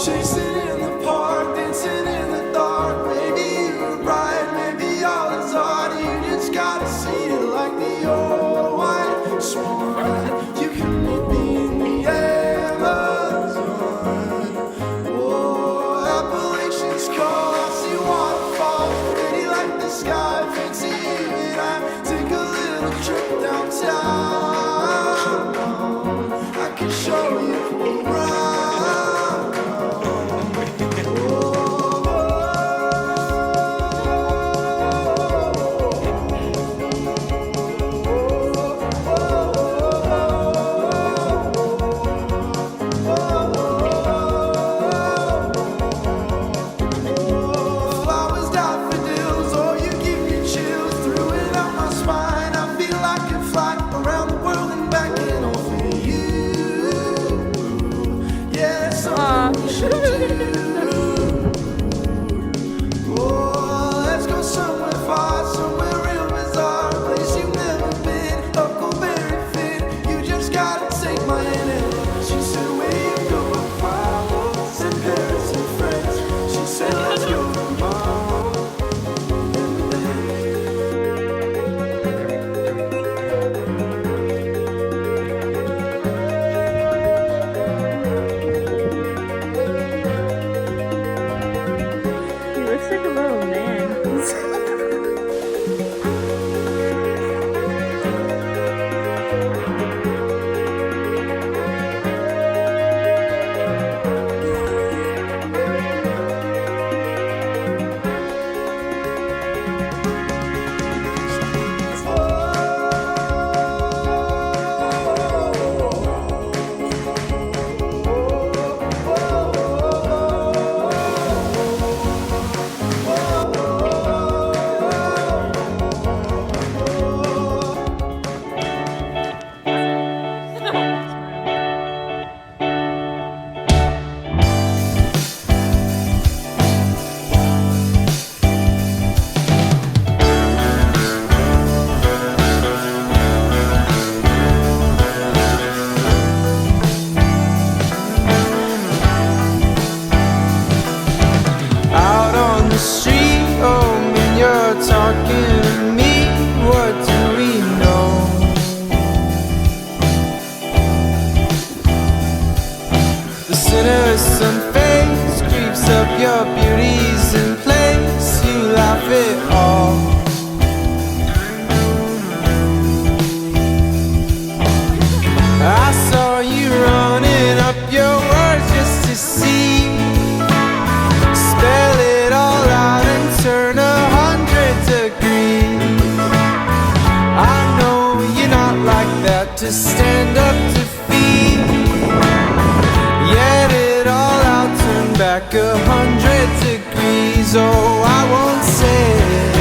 Chasing in the park, dancing in the dark. Maybe you're right, maybe all is art. You just gotta see it like the old white swan. You can meet me in the Amazon. Oh, Appalachian's cold, I see waterfalls pretty like the sky. Fancy even I take a little trip downtown. I can show you around. Talking to me, what do we know? The innocent face creeps up, your beauty's in place. You laugh it all. I saw you running up your words just to see. Spell it all out and turn 100 degrees. I know you're not like that, to stand up to feet. Yet it all out, turn back 100 degrees. Oh, I won't say it.